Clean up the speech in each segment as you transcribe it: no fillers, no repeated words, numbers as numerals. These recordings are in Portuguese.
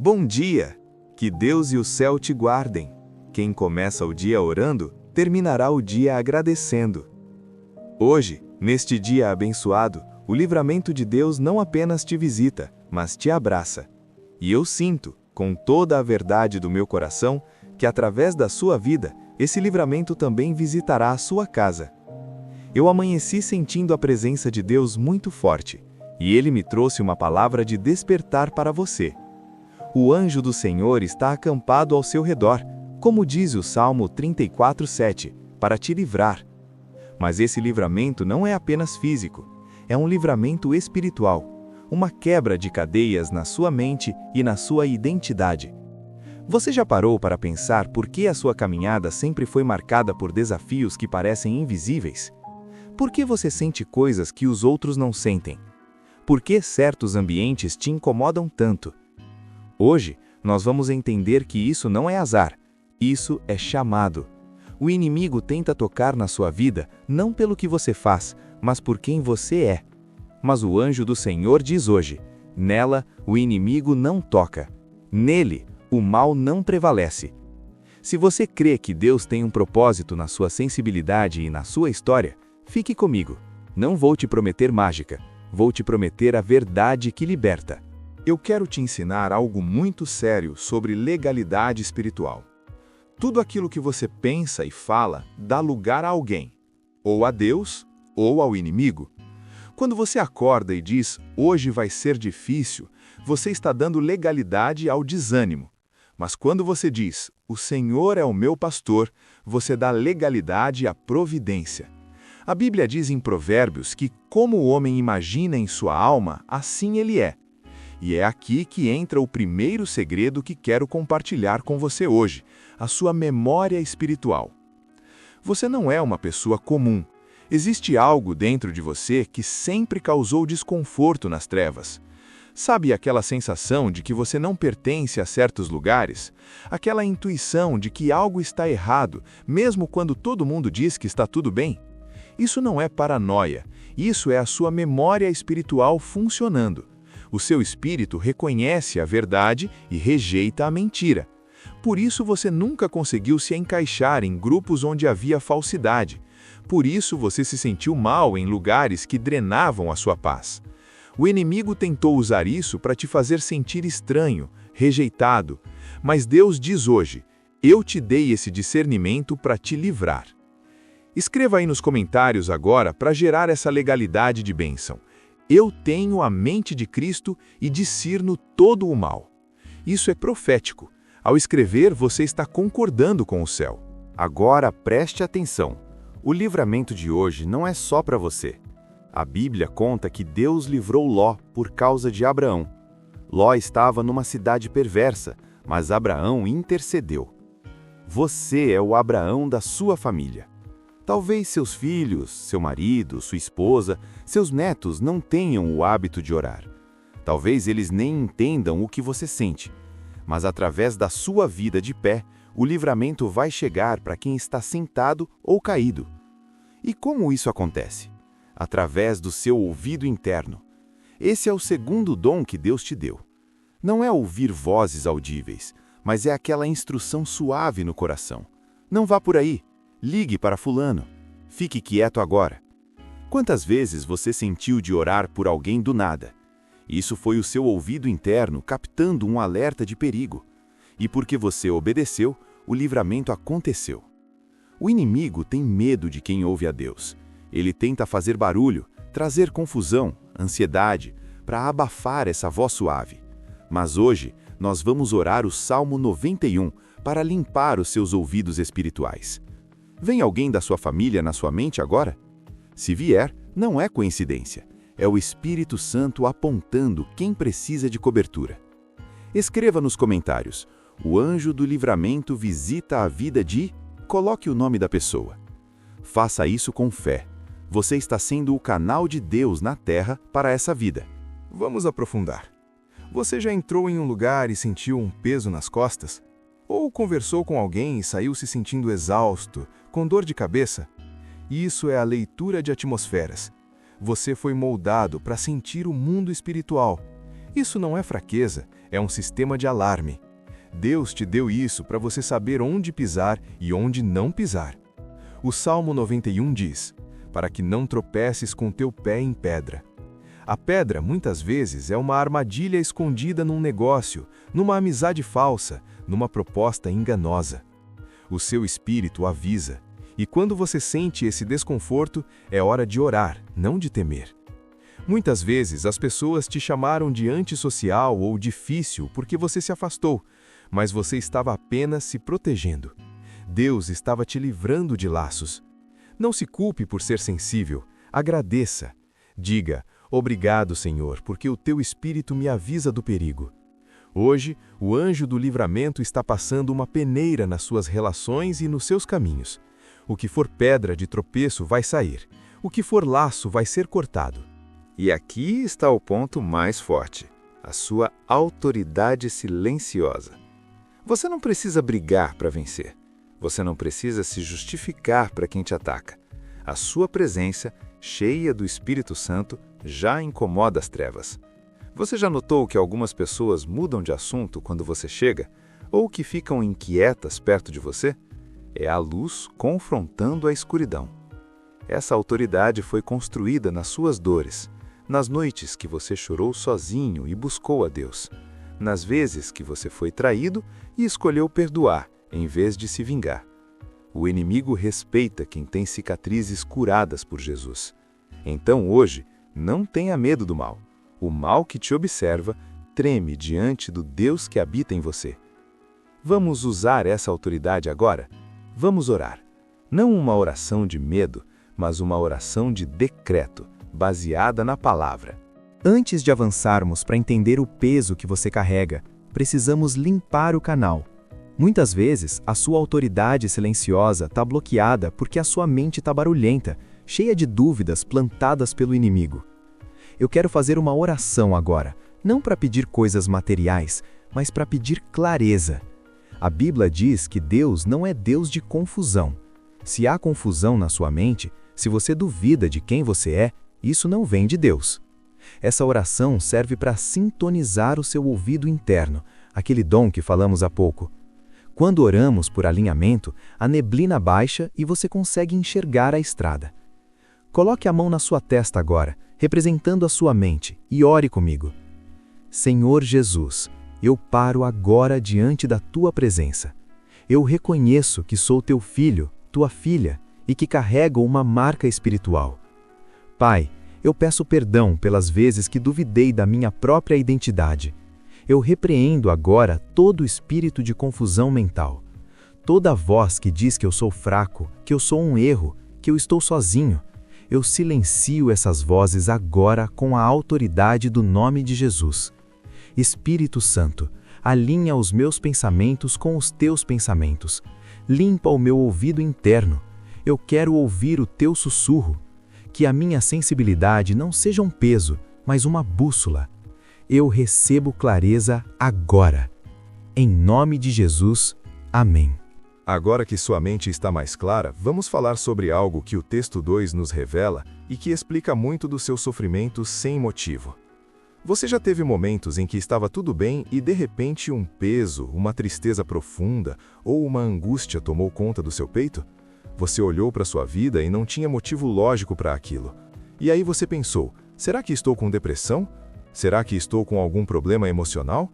Bom dia! Que Deus e o céu te guardem. Quem começa o dia orando, terminará o dia agradecendo. Hoje, neste dia abençoado, o livramento de Deus não apenas te visita, mas te abraça. E eu sinto, com toda a verdade do meu coração, que através da sua vida, esse livramento também visitará a sua casa. Eu amanheci sentindo a presença de Deus muito forte, e Ele me trouxe uma palavra de despertar para você. O anjo do Senhor está acampado ao seu redor, como diz o Salmo 34:7, para te livrar. Mas esse livramento não é apenas físico, é um livramento espiritual, uma quebra de cadeias na sua mente e na sua identidade. Você já parou para pensar por que a sua caminhada sempre foi marcada por desafios que parecem invisíveis? Por que você sente coisas que os outros não sentem? Por que certos ambientes te incomodam tanto? Hoje, nós vamos entender que isso não é azar, isso é chamado. O inimigo tenta tocar na sua vida não pelo que você faz, mas por quem você é. Mas o anjo do Senhor diz hoje: nela o inimigo não toca. Nele, o mal não prevalece. Se você crê que Deus tem um propósito na sua sensibilidade e na sua história, fique comigo. Não vou te prometer mágica, vou te prometer a verdade que liberta. Eu quero te ensinar algo muito sério sobre legalidade espiritual. Tudo aquilo que você pensa e fala dá lugar a alguém, ou a Deus, ou ao inimigo. Quando você acorda e diz, hoje vai ser difícil, você está dando legalidade ao desânimo. Mas quando você diz, o Senhor é o meu pastor, você dá legalidade à providência. A Bíblia diz em Provérbios que, como o homem imagina em sua alma, assim ele é. E é aqui que entra o primeiro segredo que quero compartilhar com você hoje, a sua memória espiritual. Você não é uma pessoa comum. Existe algo dentro de você que sempre causou desconforto nas trevas. Sabe aquela sensação de que você não pertence a certos lugares? Aquela intuição de que algo está errado, mesmo quando todo mundo diz que está tudo bem? Isso não é paranoia, isso é a sua memória espiritual funcionando. O seu espírito reconhece a verdade e rejeita a mentira. Por isso você nunca conseguiu se encaixar em grupos onde havia falsidade. Por isso você se sentiu mal em lugares que drenavam a sua paz. O inimigo tentou usar isso para te fazer sentir estranho, rejeitado. Mas Deus diz hoje, eu te dei esse discernimento para te livrar. Escreva aí nos comentários agora para gerar essa legalidade de bênção. Eu tenho a mente de Cristo e discerno todo o mal. Isso é profético. Ao escrever, você está concordando com o céu. Agora preste atenção. O livramento de hoje não é só para você. A Bíblia conta que Deus livrou Ló por causa de Abraão. Ló estava numa cidade perversa, mas Abraão intercedeu. Você é o Abraão da sua família. Talvez seus filhos, seu marido, sua esposa, seus netos não tenham o hábito de orar. Talvez eles nem entendam o que você sente. Mas através da sua vida de pé, o livramento vai chegar para quem está sentado ou caído. E como isso acontece? Através do seu ouvido interno. Esse é o segundo dom que Deus te deu. Não é ouvir vozes audíveis, mas é aquela instrução suave no coração. Não vá por aí. Ligue para fulano. Fique quieto agora. Quantas vezes você sentiu de orar por alguém do nada? Isso foi o seu ouvido interno captando um alerta de perigo. E porque você obedeceu, o livramento aconteceu. O inimigo tem medo de quem ouve a Deus. Ele tenta fazer barulho, trazer confusão, ansiedade, para abafar essa voz suave. Mas hoje, nós vamos orar o Salmo 91 para limpar os seus ouvidos espirituais. Vem alguém da sua família na sua mente agora? Se vier, não é coincidência. É o Espírito Santo apontando quem precisa de cobertura. Escreva nos comentários, o anjo do livramento visita a vida de... Coloque o nome da pessoa. Faça isso com fé. Você está sendo o canal de Deus na terra para essa vida. Vamos aprofundar. Você já entrou em um lugar e sentiu um peso nas costas? Ou conversou com alguém e saiu se sentindo exausto, com dor de cabeça? Isso é a leitura de atmosferas. Você foi moldado para sentir o mundo espiritual. Isso não é fraqueza, é um sistema de alarme. Deus te deu isso para você saber onde pisar e onde não pisar. O Salmo 91 diz: para que não tropeces com teu pé em pedra. A pedra, muitas vezes, é uma armadilha escondida num negócio, numa amizade falsa, numa proposta enganosa. O seu espírito avisa, e quando você sente esse desconforto, é hora de orar, não de temer. Muitas vezes as pessoas te chamaram de antissocial ou difícil porque você se afastou, mas você estava apenas se protegendo. Deus estava te livrando de laços. Não se culpe por ser sensível, agradeça. Diga: obrigado, Senhor, porque o teu Espírito me avisa do perigo. Hoje, o anjo do livramento está passando uma peneira nas suas relações e nos seus caminhos. O que for pedra de tropeço vai sair. O que for laço vai ser cortado. E aqui está o ponto mais forte: a sua autoridade silenciosa. Você não precisa brigar para vencer. Você não precisa se justificar para quem te ataca. A sua presença, cheia do Espírito Santo, já incomoda as trevas. Você já notou que algumas pessoas mudam de assunto quando você chega? Ou que ficam inquietas perto de você? É a luz confrontando a escuridão. Essa autoridade foi construída nas suas dores, nas noites que você chorou sozinho e buscou a Deus, nas vezes que você foi traído e escolheu perdoar, em vez de se vingar. O inimigo respeita quem tem cicatrizes curadas por Jesus. Então hoje, não tenha medo do mal. O mal que te observa treme diante do Deus que habita em você. Vamos usar essa autoridade agora? Vamos orar. Não uma oração de medo, mas uma oração de decreto, baseada na palavra. Antes de avançarmos para entender o peso que você carrega, precisamos limpar o canal. Muitas vezes, a sua autoridade silenciosa está bloqueada porque a sua mente está barulhenta, cheia de dúvidas plantadas pelo inimigo. Eu quero fazer uma oração agora, não para pedir coisas materiais, mas para pedir clareza. A Bíblia diz que Deus não é Deus de confusão. Se há confusão na sua mente, se você duvida de quem você é, isso não vem de Deus. Essa oração serve para sintonizar o seu ouvido interno, aquele dom que falamos há pouco. Quando oramos por alinhamento, a neblina baixa e você consegue enxergar a estrada. Coloque a mão na sua testa agora, representando a sua mente, e ore comigo. Senhor Jesus, eu paro agora diante da tua presença. Eu reconheço que sou teu filho, tua filha, e que carrego uma marca espiritual. Pai, eu peço perdão pelas vezes que duvidei da minha própria identidade. Eu repreendo agora todo espírito de confusão mental. Toda voz que diz que eu sou fraco, que eu sou um erro, que eu estou sozinho. Eu silencio essas vozes agora com a autoridade do nome de Jesus. Espírito Santo, alinha os meus pensamentos com os teus pensamentos. Limpa o meu ouvido interno. Eu quero ouvir o teu sussurro. Que a minha sensibilidade não seja um peso, mas uma bússola. Eu recebo clareza agora. Em nome de Jesus, amém. Agora que sua mente está mais clara, vamos falar sobre algo que o texto 2 nos revela e que explica muito do seu sofrimento sem motivo. Você já teve momentos em que estava tudo bem e de repente um peso, uma tristeza profunda ou uma angústia tomou conta do seu peito? Você olhou para sua vida e não tinha motivo lógico para aquilo. E aí você pensou: será que estou com depressão? Será que estou com algum problema emocional?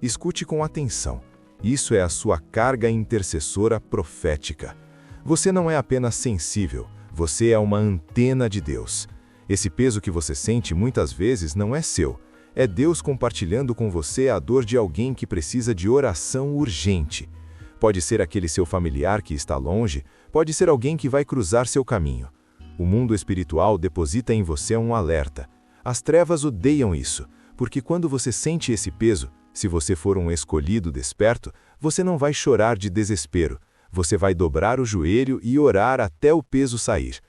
Escute com atenção. Isso é a sua carga intercessora profética. Você não é apenas sensível, você é uma antena de Deus. Esse peso que você sente muitas vezes não é seu. É Deus compartilhando com você a dor de alguém que precisa de oração urgente. Pode ser aquele seu familiar que está longe, pode ser alguém que vai cruzar seu caminho. O mundo espiritual deposita em você um alerta. As trevas odeiam isso, porque quando você sente esse peso, se você for um escolhido desperto, você não vai chorar de desespero. Você vai dobrar o joelho e orar até o peso sair.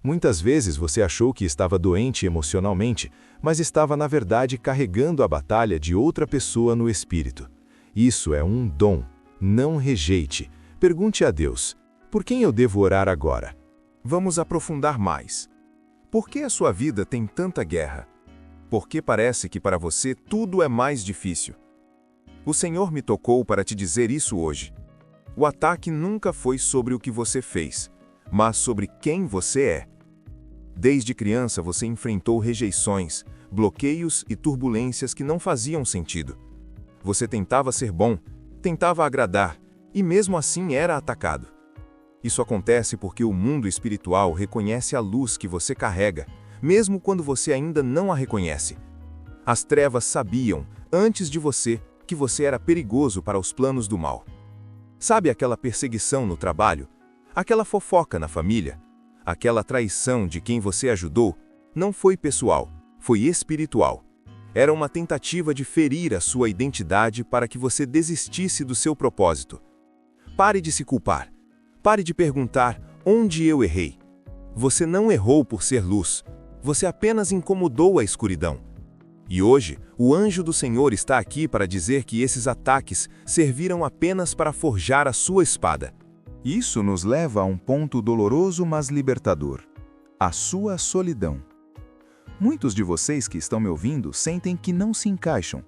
Muitas vezes você achou que estava doente emocionalmente, mas estava na verdade carregando a batalha de outra pessoa no espírito. Isso é um dom. Não rejeite. Pergunte a Deus: por quem eu devo orar agora? Vamos aprofundar mais. Por que a sua vida tem tanta guerra? Porque parece que para você tudo é mais difícil. O Senhor me tocou para te dizer isso hoje. O ataque nunca foi sobre o que você fez, mas sobre quem você é. Desde criança você enfrentou rejeições, bloqueios e turbulências que não faziam sentido. Você tentava ser bom, tentava agradar, e mesmo assim era atacado. Isso acontece porque o mundo espiritual reconhece a luz que você carrega, mesmo quando você ainda não a reconhece. As trevas sabiam, antes de você, que você era perigoso para os planos do mal. Sabe aquela perseguição no trabalho? Aquela fofoca na família? Aquela traição de quem você ajudou? Não foi pessoal, foi espiritual. Era uma tentativa de ferir a sua identidade para que você desistisse do seu propósito. Pare de se culpar. Pare de perguntar onde eu errei. Você não errou por ser luz. Você apenas incomodou a escuridão. E hoje, o anjo do Senhor está aqui para dizer que esses ataques serviram apenas para forjar a sua espada. Isso nos leva a um ponto doloroso, mas libertador: a sua solidão. Muitos de vocês que estão me ouvindo sentem que não se encaixam.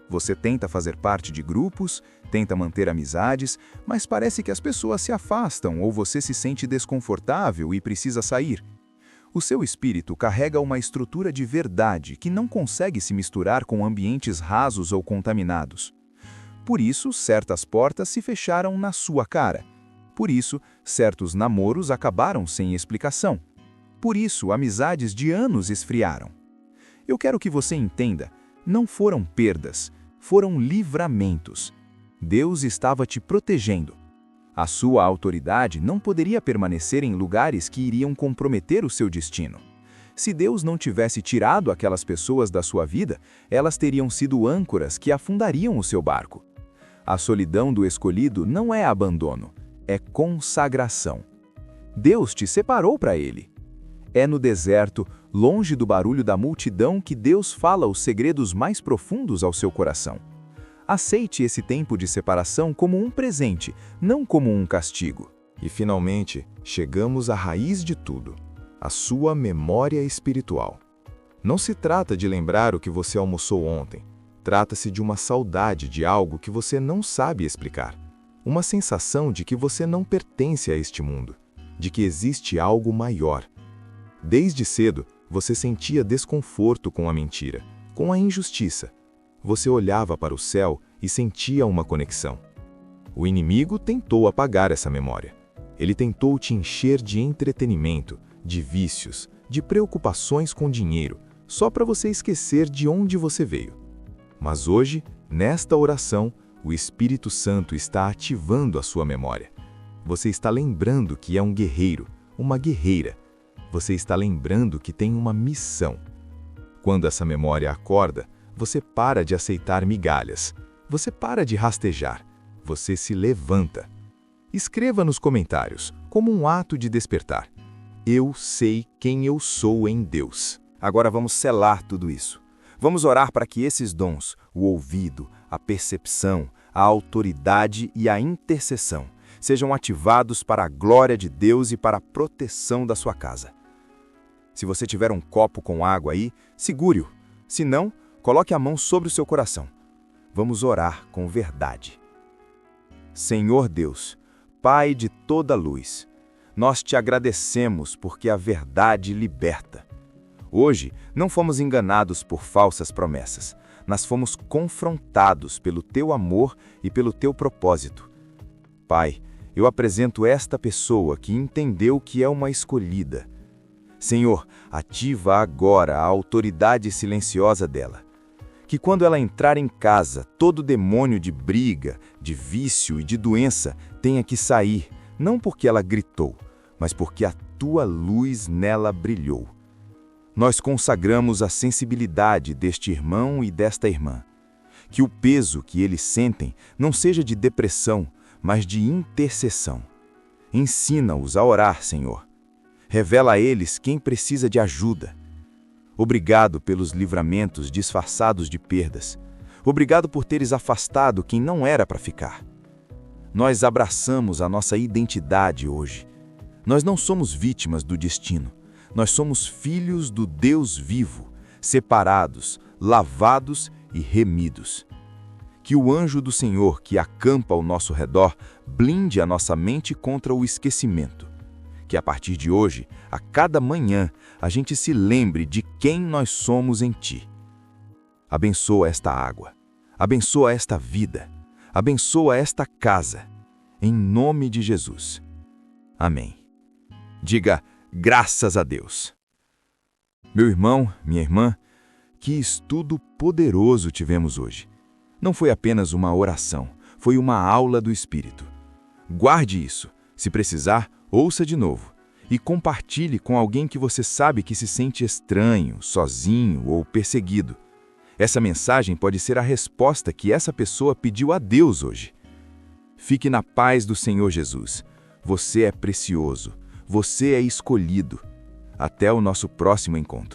Você tenta fazer parte de grupos, tenta manter amizades, mas parece que as pessoas se afastam ou você se sente desconfortável e precisa sair. O seu espírito carrega uma estrutura de verdade que não consegue se misturar com ambientes rasos ou contaminados. Por isso, certas portas se fecharam na sua cara. Por isso, certos namoros acabaram sem explicação. Por isso, amizades de anos esfriaram. Eu quero que você entenda, não foram perdas, foram livramentos. Deus estava te protegendo. A sua autoridade não poderia permanecer em lugares que iriam comprometer o seu destino. Se Deus não tivesse tirado aquelas pessoas da sua vida, elas teriam sido âncoras que afundariam o seu barco. A solidão do escolhido não é abandono, é consagração. Deus te separou para Ele. É no deserto, longe do barulho da multidão, que Deus fala os segredos mais profundos ao seu coração. Aceite esse tempo de separação como um presente, não como um castigo. E finalmente, chegamos à raiz de tudo, a sua memória espiritual. Não se trata de lembrar o que você almoçou ontem. Trata-se de uma saudade de algo que você não sabe explicar. Uma sensação de que você não pertence a este mundo, de que existe algo maior. Desde cedo, você sentia desconforto com a mentira, com a injustiça. Você olhava para o céu e sentia uma conexão. O inimigo tentou apagar essa memória. Ele tentou te encher de entretenimento, de vícios, de preocupações com dinheiro, só para você esquecer de onde você veio. Mas hoje, nesta oração, o Espírito Santo está ativando a sua memória. Você está lembrando que é um guerreiro, uma guerreira. Você está lembrando que tem uma missão. Quando essa memória acorda, você para de aceitar migalhas. Você para de rastejar. Você se levanta. Escreva nos comentários, como um ato de despertar: eu sei quem eu sou em Deus. Agora vamos selar tudo isso. Vamos orar para que esses dons, o ouvido, a percepção, a autoridade e a intercessão, sejam ativados para a glória de Deus e para a proteção da sua casa. Se você tiver um copo com água aí, segure-o. Se não, coloque a mão sobre o seu coração. Vamos orar com verdade. Senhor Deus, Pai de toda luz, nós te agradecemos porque a verdade liberta. Hoje, não fomos enganados por falsas promessas, nós fomos confrontados pelo teu amor e pelo teu propósito. Pai, eu apresento esta pessoa que entendeu que é uma escolhida. Senhor, ativa agora a autoridade silenciosa dela. Que quando ela entrar em casa, todo demônio de briga, de vício e de doença tenha que sair, não porque ela gritou, mas porque a tua luz nela brilhou. Nós consagramos a sensibilidade deste irmão e desta irmã. Que o peso que eles sentem não seja de depressão, mas de intercessão. Ensina-os a orar, Senhor. Revela a eles quem precisa de ajuda. Obrigado pelos livramentos disfarçados de perdas. Obrigado por teres afastado quem não era para ficar. Nós abraçamos a nossa identidade hoje. Nós não somos vítimas do destino. Nós somos filhos do Deus vivo, separados, lavados e remidos. Que o anjo do Senhor que acampa ao nosso redor blinde a nossa mente contra o esquecimento. Que a partir de hoje, a cada manhã, a gente se lembre de quem nós somos em Ti. Abençoa esta água, abençoa esta vida, abençoa esta casa, em nome de Jesus. Amém. Diga graças a Deus. Meu irmão, minha irmã, que estudo poderoso tivemos hoje. Não foi apenas uma oração, foi uma aula do Espírito. Guarde isso. Se precisar, ouça de novo e compartilhe com alguém que você sabe que se sente estranho, sozinho ou perseguido. Essa mensagem pode ser a resposta que essa pessoa pediu a Deus hoje. Fique na paz do Senhor Jesus. Você é precioso. Você é escolhido. Até o nosso próximo encontro.